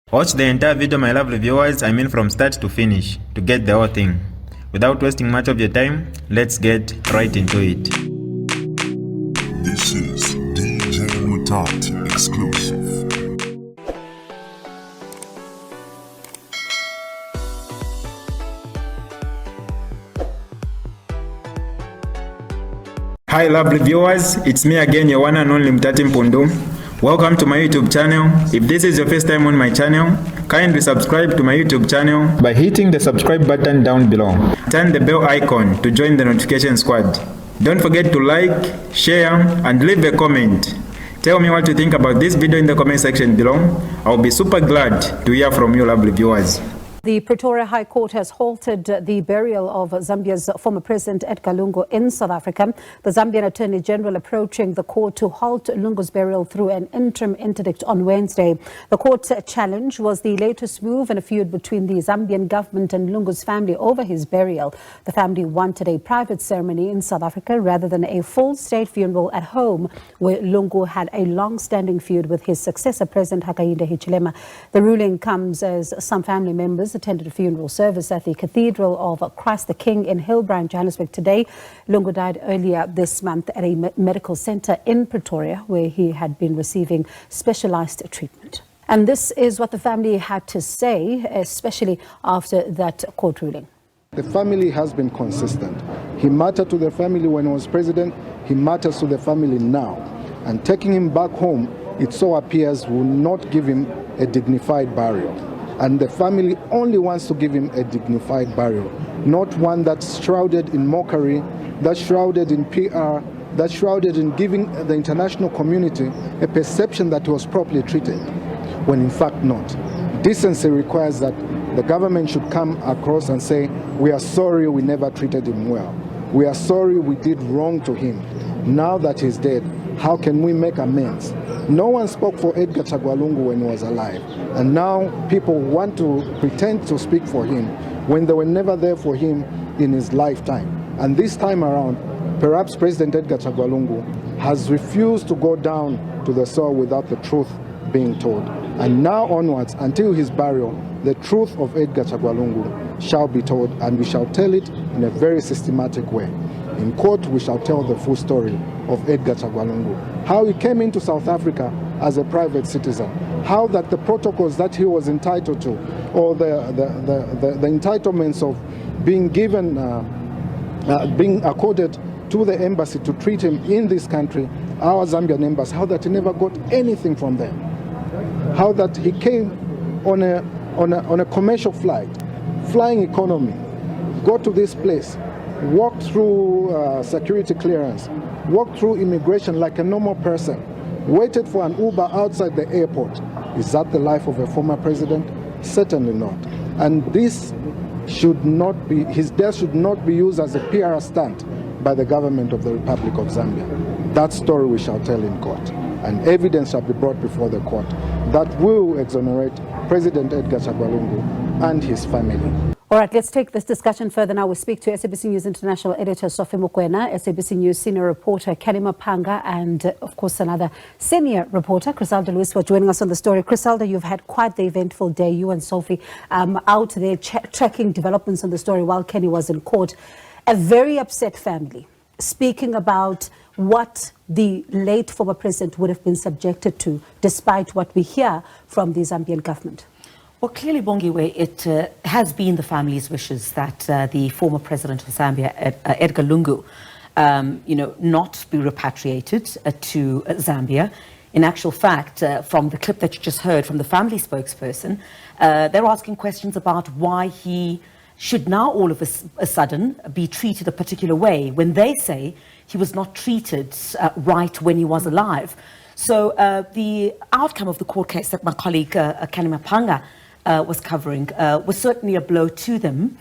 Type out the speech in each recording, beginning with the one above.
Watch the entire video, my lovely viewers, from start to finish, to get the whole thing. Without wasting much of your time, let's get right into it. This is DJ Mutati exclusive. Hi lovely viewers, it's me again, your one and only Mutati Mpundu. Welcome to my YouTube channel. If this is your first time on my channel, kindly subscribe to my YouTube channel by hitting the subscribe button down below. Turn the bell icon to join the notification squad. Don't forget to like, share, and leave a comment. Tell me what you think about this video in the comment section below. I'll be super glad to hear from you lovely viewers. The Pretoria High Court has halted the burial of Zambia's former president Edgar Lungu in South Africa. The Zambian Attorney General approaching the court to halt Lungu's burial through an interim interdict on Wednesday. The court's challenge was the latest move in a feud between the Zambian government and Lungu's family over his burial. The family wanted a private ceremony in South Africa rather than a full state funeral at home, where Lungu had a long-standing feud with his successor, President Hakainde Hichilema. The ruling comes as some family members attended a funeral service at the Cathedral of Christ the King in Hillbrow, Johannesburg today. Lungu died earlier this month at a medical center in Pretoria, where he had been receiving specialized treatment. And this is what the family had to say, especially after that court ruling. The family has been consistent. He mattered to the family when he was president. He matters to the family now. And taking him back home, it so appears, will not give him a dignified burial. And the family only wants to give him a dignified burial, not one that's shrouded in mockery, that's shrouded in PR, that's shrouded in giving the international community a perception that he was properly treated, when in fact not. Decency requires that the government should come across and say, we are sorry we never treated him well. We are sorry we did wrong to him. Now that he's dead, how can we make amends? No one spoke for Edgar Lungu when he was alive. And now people want to pretend to speak for him when they were never there for him in his lifetime. And this time around, perhaps President Edgar Lungu has refused to go down to the soil without the truth being told. And now onwards, until his burial, the truth of Edgar Lungu shall be told, and we shall tell it in a very systematic way. In court, we shall tell the full story of Edgar Lungu, how he came into South Africa as a private citizen, how that the protocols that he was entitled to, or the entitlements of being given, being accorded to the embassy to treat him in this country, our Zambian embassy, how that he never got anything from them, how that he came on a commercial flight, flying economy, got to this place, walked through security clearance, walked through immigration like a normal person, waited for an Uber outside the airport. Is that the life of a former president? Certainly not. And this should not be, his death should not be used as a PR stunt by the government of the Republic of Zambia. That story we shall tell in court, and evidence shall be brought before the court that will exonerate President Edgar Lungu and his family. All right, let's take this discussion further now. We speak to SABC News International Editor Sophie Mukwena, SABC News Senior Reporter Kalima Panga, and of course another Senior Reporter, Crisalda Lewis, for joining us on the story. Crisalda, you've had quite the eventful day, you and Sophie, out there tracking developments on the story while Kenny was in court. A very upset family, speaking about what the late former president would have been subjected to, despite what we hear from the Zambian government. Well, clearly, Bongiwe, it has been the family's wishes that the former president of Zambia, Edgar Lungu, not be repatriated to Zambia. In actual fact, from the clip that you just heard from the family spokesperson, they're asking questions about why he should now all of a sudden be treated a particular way when they say he was not treated right when he was alive. So the outcome of the court case that my colleague Kalima Panga was covering was certainly a blow to them.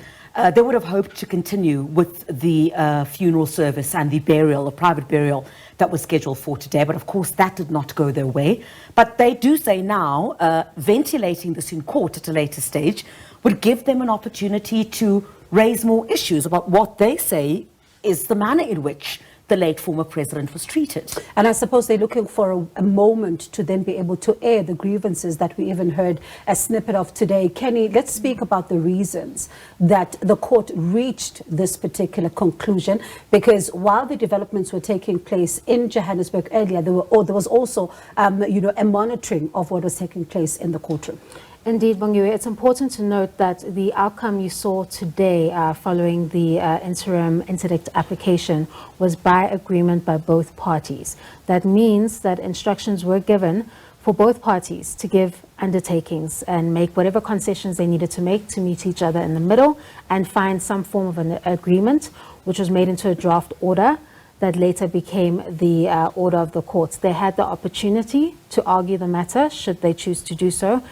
They would have hoped to continue with the funeral service and the burial, the private burial that was scheduled for today, but of course that did not go their way. But they do say now, ventilating this in court at a later stage would give them an opportunity to raise more issues about what they say is the manner in which the late former president was treated. And I suppose they're looking for a moment to then be able to air the grievances that we even heard a snippet of today. Kenny, let's speak about the reasons that the court reached this particular conclusion, because while the developments were taking place in Johannesburg earlier, there was also, a monitoring of what was taking place in the courtroom. Indeed, Bongiwe, it's important to note that the outcome you saw today following the interim interdict application was by agreement by both parties. That means that instructions were given for both parties to give undertakings and make whatever concessions they needed to make to meet each other in the middle and find some form of an agreement, which was made into a draft order that later became the order of the courts. They had the opportunity to argue the matter should they choose to do so.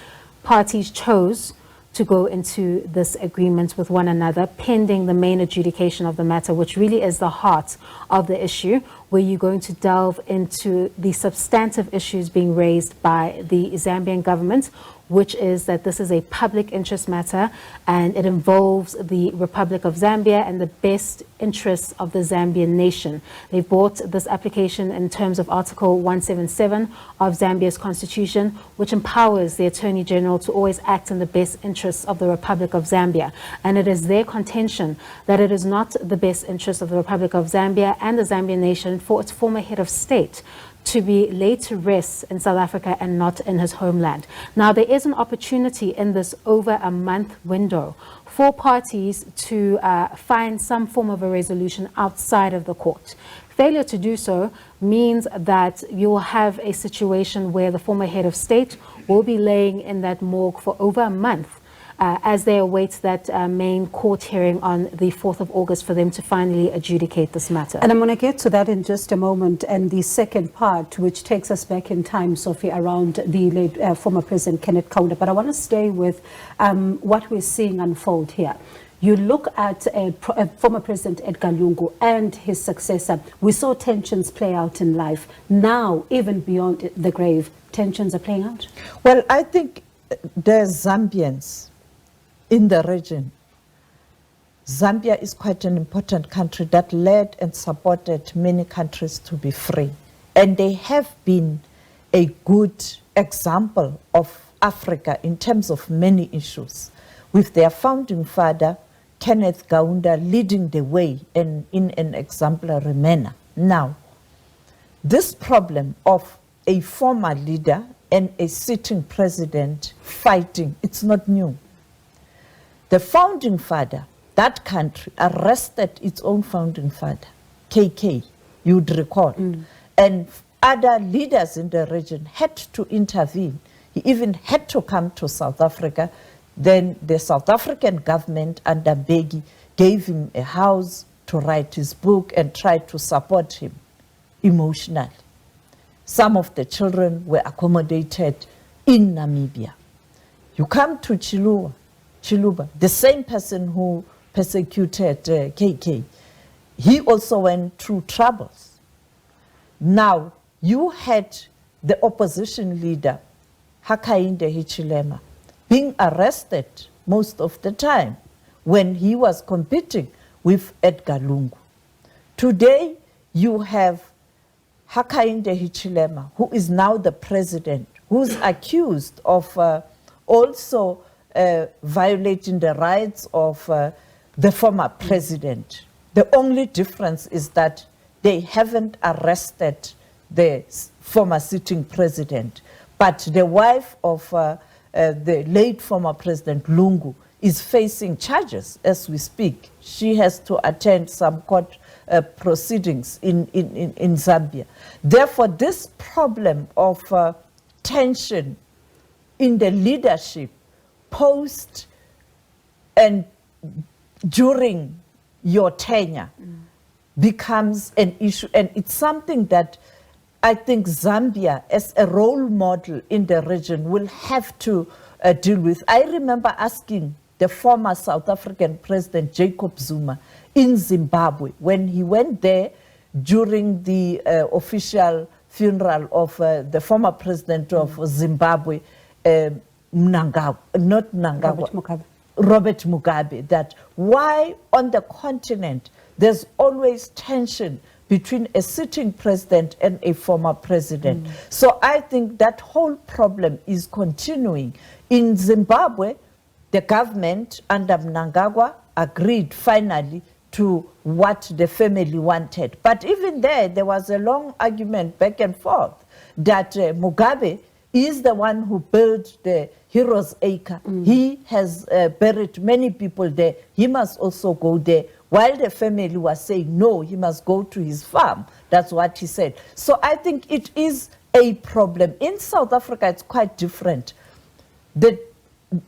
Parties chose to go into this agreement with one another pending the main adjudication of the matter, which really is the heart of the issue, where you're going to delve into the substantive issues being raised by the Zambian government, which is that this is a public interest matter and it involves the Republic of Zambia and the best interests of the Zambian nation. They brought this application in terms of Article 177 of Zambia's constitution, which empowers the Attorney General to always act in the best interests of the Republic of Zambia. And it is their contention that it is not the best interest of the Republic of Zambia and the Zambian nation for its former head of state to be laid to rest in South Africa and not in his homeland. Now, there is an opportunity in this over a month window for parties to find some form of a resolution outside of the court. Failure to do so means that you will have a situation where the former head of state will be laying in that morgue for over a month as they await that main court hearing on the 4th of August for them to finally adjudicate this matter. And I'm going to get to that in just a moment. And the second part, which takes us back in time, Sophie, around the late former President Kenneth Kaunda. But I want to stay with what we're seeing unfold here. You look at former President Edgar Lungu and his successor. We saw tensions play out in life. Now, even beyond the grave, tensions are playing out? Well, I think the Zambians in the region, Zambia is quite an important country that led and supported many countries to be free. And they have been a good example of Africa in terms of many issues, with their founding father, Kenneth Kaunda, leading the way in an exemplary manner. Now, this problem of a former leader and a sitting president fighting, it's not new. The founding father, that country, arrested its own founding father, KK, you'd recall. And other leaders in the region had to intervene. He even had to come to South Africa. Then the South African government under Begi gave him a house to write his book and tried to support him emotionally. Some of the children were accommodated in Namibia. You come to Chiluba, the same person who persecuted KK, he also went through troubles. Now, you had the opposition leader, Hakainde Hichilema, being arrested most of the time when he was competing with Edgar Lungu. Today, you have Hakainde Hichilema, who is now the president, who's accused of also violating the rights of the former president. The only difference is that they haven't arrested the former sitting president, but the wife of the late former President Lungu is facing charges as we speak. She has to attend some court proceedings in Zambia. Therefore, this problem of tension in the leadership post and during your tenure becomes an issue, and it's something that I think Zambia as a role model in the region will have to deal with. I remember asking the former South African President Jacob Zuma in Zimbabwe when he went there during the official funeral of the former president of Zimbabwe, Robert Mugabe, that why on the continent there's always tension between a sitting president and a former president. So I think that whole problem is continuing. In Zimbabwe, the government under Mnangagwa agreed finally to what the family wanted. But even there was a long argument back and forth that Mugabe is the one who built the Heroes Acre. He has buried many people there. He must also go there. While the family was saying, no, he must go to his farm. That's what he said. So I think it is a problem. In South Africa, it's quite different.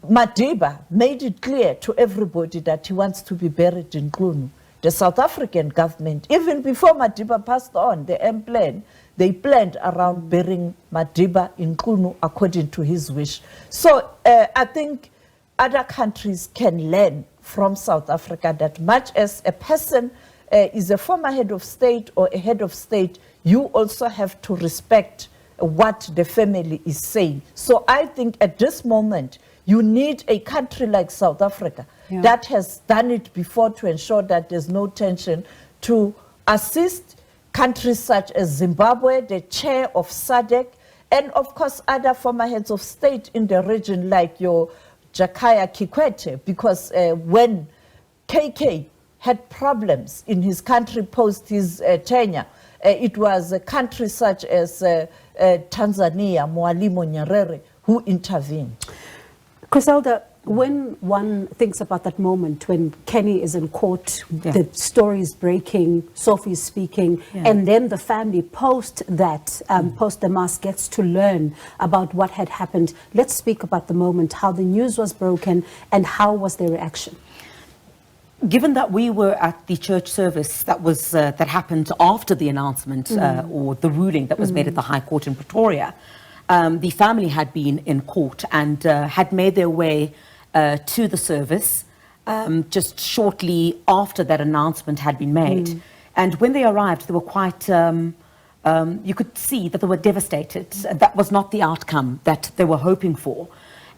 Madiba made it clear to everybody that he wants to be buried in Klunu. The South African government, even before Madiba passed on the M plan, they planned around burying Madiba in Klunu according to his wish. So I think other countries can learn from South Africa that much as a person is a former head of state or a head of state, you also have to respect what the family is saying. So I think at this moment, you need a country like South Africa that has done it before to ensure that there's no tension, to assist countries such as Zimbabwe, the chair of SADC, and of course other former heads of state in the region like your Jakaya Kikwete, because when KK had problems in his country post his tenure, it was countries such as Tanzania, Mwalimu Nyerere, who intervened. Griselda, when one thinks about that moment when Kenny is in court, the story is breaking, Sophie is speaking, and then the family post that, post the mass, gets to learn about what had happened. Let's speak about the moment, how the news was broken, and how was their reaction? Given that we were at the church service that was that happened after the announcement or the ruling that was made at the High Court in Pretoria, the family had been in court and had made their way to the service just shortly after that announcement had been made. And when they arrived, they were quite, you could see that they were devastated. That was not the outcome that they were hoping for.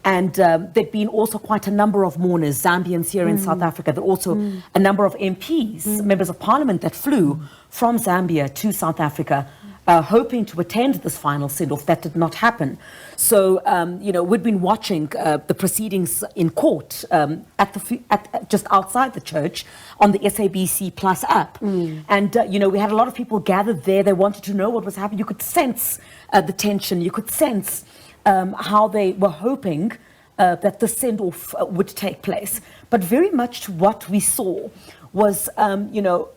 And there'd been also quite a number of mourners, Zambians here in South Africa. There were also a number of MPs, members of parliament, that flew from Zambia to South Africa, hoping to attend this final send-off. That did not happen. So, you know, we'd been watching the proceedings in court just outside the church on the SABC Plus app. And, you know, we had a lot of people gathered there. They wanted to know what was happening. You could sense the tension. You could sense how they were hoping that the send-off would take place. But very much what we saw was, you know,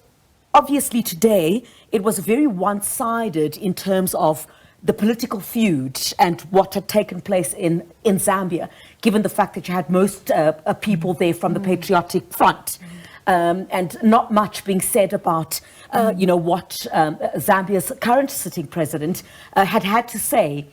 obviously today it was very one-sided in terms of the political feud and what had taken place in Zambia, given the fact that you had most people there from the Patriotic Front. And not much being said about, you know, what Zambia's current sitting president had to say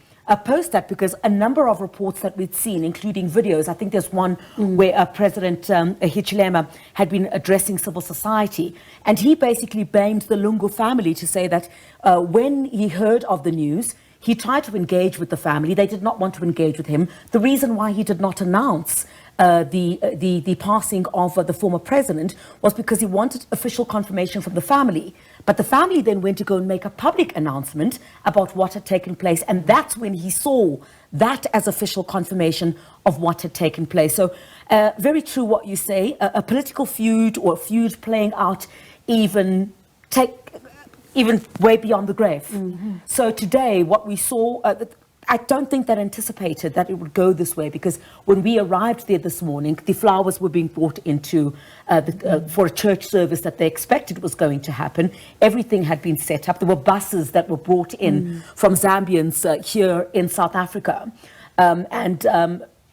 post that, because a number of reports that we'd seen, including videos, I think there's one where President Hichilema had been addressing civil society, and he basically blamed the Lungu family to say that when he heard of the news, he tried to engage with the family. They did not want to engage with him. The reason why he did not announce the passing of the former president was because he wanted official confirmation from the family. But the family then went to go and make a public announcement about what had taken place. And that's when he saw that as official confirmation of what had taken place. So very true what you say, a political feud or a feud playing out even way beyond the grave. So today what we saw, I don't think that anticipated that it would go this way, because when we arrived there this morning, the flowers were being brought into for a church service that they expected was going to happen. Everything had been set up. There were buses that were brought in from Zambians here in South Africa.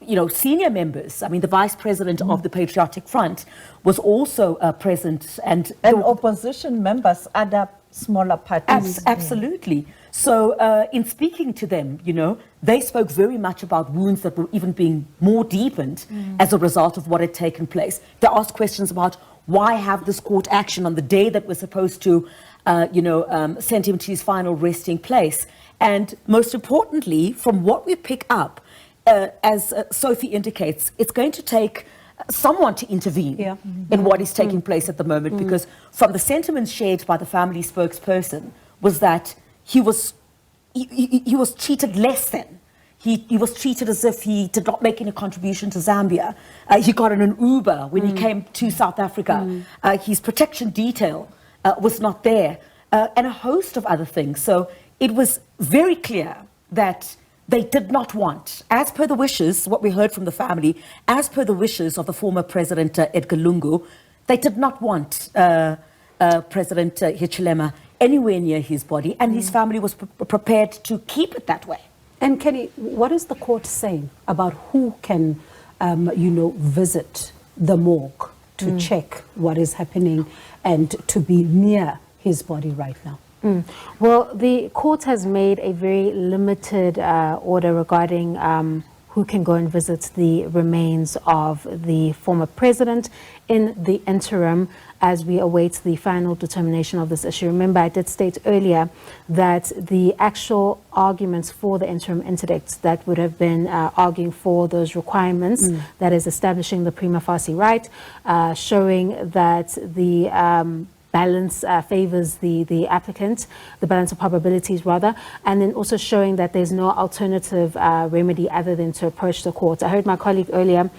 You know, senior members, I mean, the vice president of the Patriotic Front was also present. And opposition members, other smaller parties. Absolutely. So in speaking to them, you know, they spoke very much about wounds that were even being more deepened as a result of what had taken place. They asked questions about why have this court action on the day that we're supposed to, you know, send him to his final resting place. And most importantly, from what we pick up, as Sophie indicates, it's going to take someone to intervene in what is taking place at the moment, because from the sentiments shared by the family spokesperson was that he was treated less than. He was treated as if he did not make any contribution to Zambia. He got in an Uber when he came to South Africa. His protection detail was not there, and a host of other things. So it was very clear that they did not want, as per the wishes, what we heard from the family, as per the wishes of the former President Edgar Lungu, they did not want President Hichilema anywhere near his body, and his family was prepared to keep it that way. And Kenny, what is the court saying about who can, visit the morgue to check what is happening and to be near his body right now? Well, the court has made a very limited order regarding who can go and visit the remains of the former president in the interim as we await the final determination of this issue. Remember, I did state earlier that the actual arguments for the interim interdict that would have been arguing for those requirements, that is establishing the prima facie right, showing that the balance favors the applicant, the balance of probabilities rather, and then also showing that there's no alternative remedy other than to approach the court. I heard my colleague earlier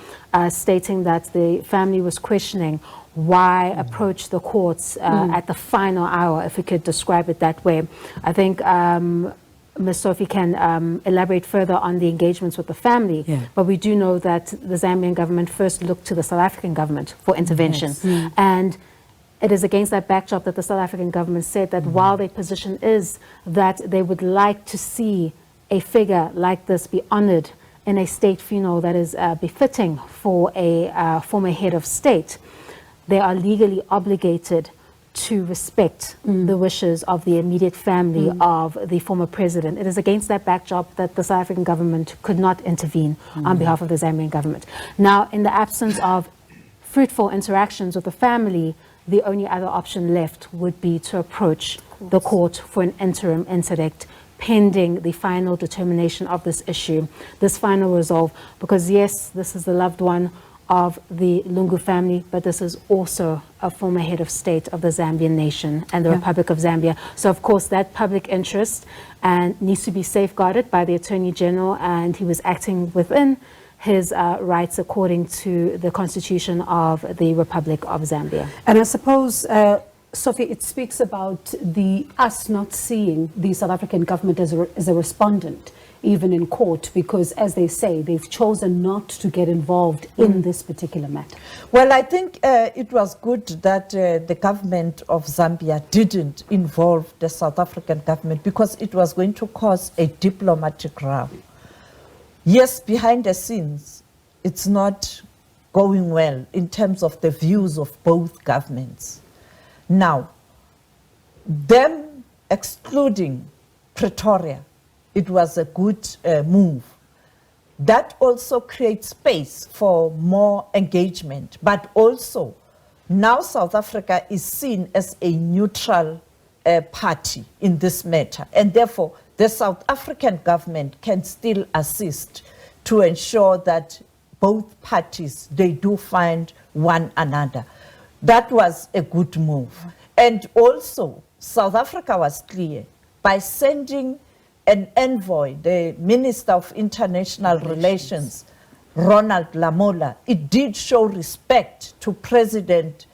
stating that the family was questioning why approach the courts at the final hour, if we could describe it that way. I think Ms. Sophie can elaborate further on the engagements with the family, but we do know that the Zambian government first looked to the South African government for intervention. And it is against that backdrop that the South African government said that while their position is that they would like to see a figure like this be honored in a state funeral that is befitting for a former head of state, they are legally obligated to respect the wishes of the immediate family of the former president. It is against that backdrop that the South African government could not intervene on behalf of the Zambian government. Now, in the absence of fruitful interactions with the family, the only other option left would be to approach the court for an interim interdict pending the final determination of this issue, this final resolve, because yes, this is the loved one of the Lungu family, but this is also a former head of state of the Zambian nation and the Republic of Zambia. So of course that public interest needs to be safeguarded by the Attorney General, and he was acting within his rights according to the Constitution of the Republic of Zambia. And I suppose, Sophie, it speaks about us not seeing the South African government as a respondent, even in court, because as they say, they've chosen not to get involved in this particular matter. Well, I think it was good that the government of Zambia didn't involve the South African government, because it was going to cause a diplomatic row. Yes, behind the scenes, it's not going well in terms of the views of both governments. Now, them excluding Pretoria, it was a good move. That also creates space for more engagement, but also now South Africa is seen as a neutral party in this matter, and therefore the South African government can still assist to ensure that both parties, they do find one another. That was a good move. And also, South Africa was clear by sending an envoy, the Minister of International Relations, Ronald Lamola. It did show respect to President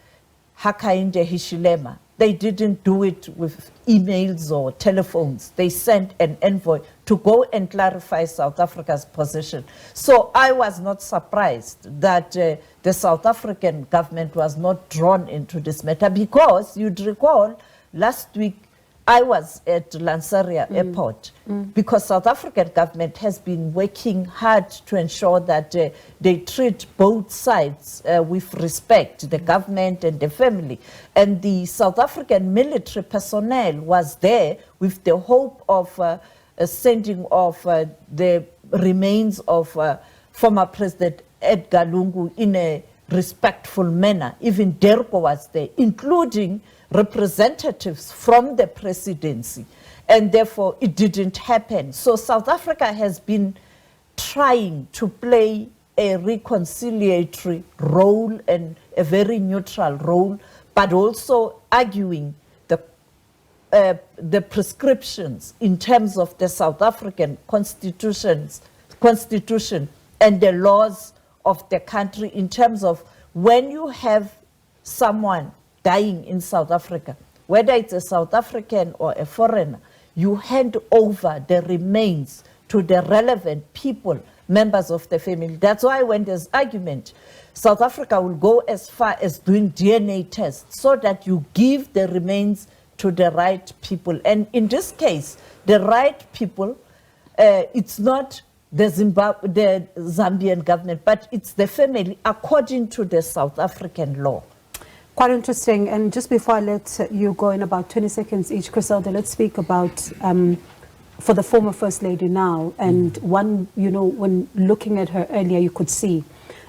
Hakainde Hichilema. They didn't do it with emails or telephones. They sent an envoy to go and clarify South Africa's position. So I was not surprised that the South African government was not drawn into this matter, because you'd recall last week I was at Lanseria Airport, because South African government has been working hard to ensure that they treat both sides with respect, the government and the family. And the South African military personnel was there with the hope of sending off the remains of former President Edgar Lungu in a respectful manner. Even Derko was there, including representatives from the presidency, and therefore it didn't happen. So South Africa has been trying to play a reconciliatory role and a very neutral role, but also arguing the prescriptions in terms of the South African constitution and the laws of the country in terms of when you have someone dying in South Africa, whether it's a South African or a foreigner, you hand over the remains to the relevant people, members of the family. That's why when there's argument, South Africa will go as far as doing DNA tests so that you give the remains to the right people. And in this case, the right people, it's not the Zambian government, but it's the family according to the South African law. Quite interesting. And just before I let you go in about 20 seconds each, Griselda, let's speak about for the former First Lady now. And one, you know, when looking at her earlier, you could see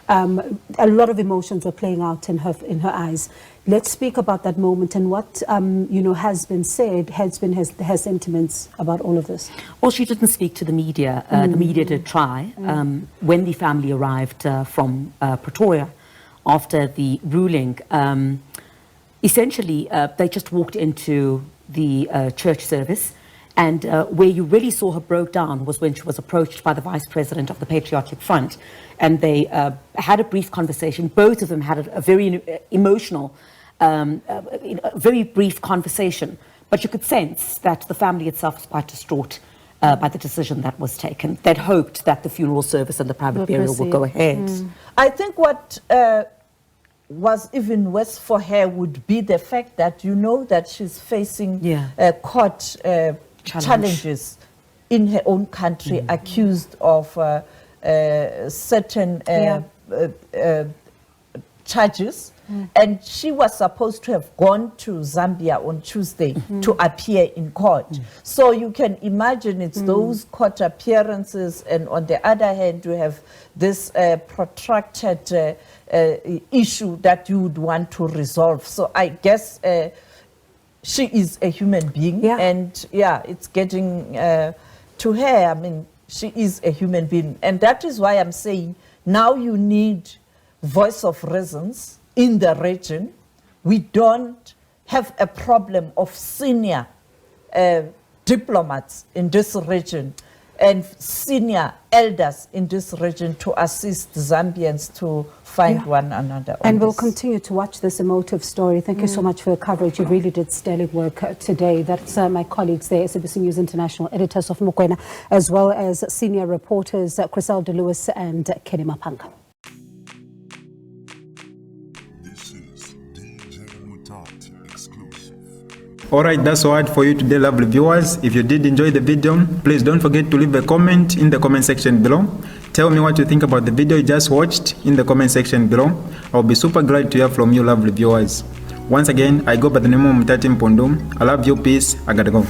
a lot of emotions were playing out in her eyes. Let's speak about that moment and what you know has been said, her sentiments about all of this. Well, she didn't speak to the media. The media did try. When the family arrived from Pretoria after the ruling, essentially they just walked into the church service. And where you really saw her broke down was when she was approached by the Vice President of the Patriotic Front. And they had a brief conversation. Both of them had a very emotional, very brief conversation. But you could sense that the family itself was quite distraught by the decision that was taken. They'd hoped that the funeral service and the private burial would go ahead. I think what was even worse for her would be the fact that you know that she's facing court challenges in her own country, accused of certain charges. And she was supposed to have gone to Zambia on Tuesday to appear in court. So you can imagine it's those court appearances, and on the other hand, you have this protracted issue that you would want to resolve. So I guess she is a human being, and it's getting to her. I mean, she is a human being, and that is why I'm saying now you need voice of reasons in the region. We don't have a problem of senior diplomats in this region and senior elders in this region to assist Zambians to find one another. And we'll continue to watch this emotive story. Thank you so much for your coverage. You really did sterling work today. That's my colleagues there, SABC News International editors of Mokwena, as well as senior reporters Griselda Lewis and Kenny Mapanga. This is DJ Mutati exclusive. Alright, that's all for you today, lovely viewers. If you did enjoy the video, please don't forget to leave a comment in the comment section below. Tell me what you think about the video you just watched in the comment section below. I'll be super glad to hear from you, lovely viewers. Once again, I go by the name of Mutati Mpundu. I love you, peace, I gotta go.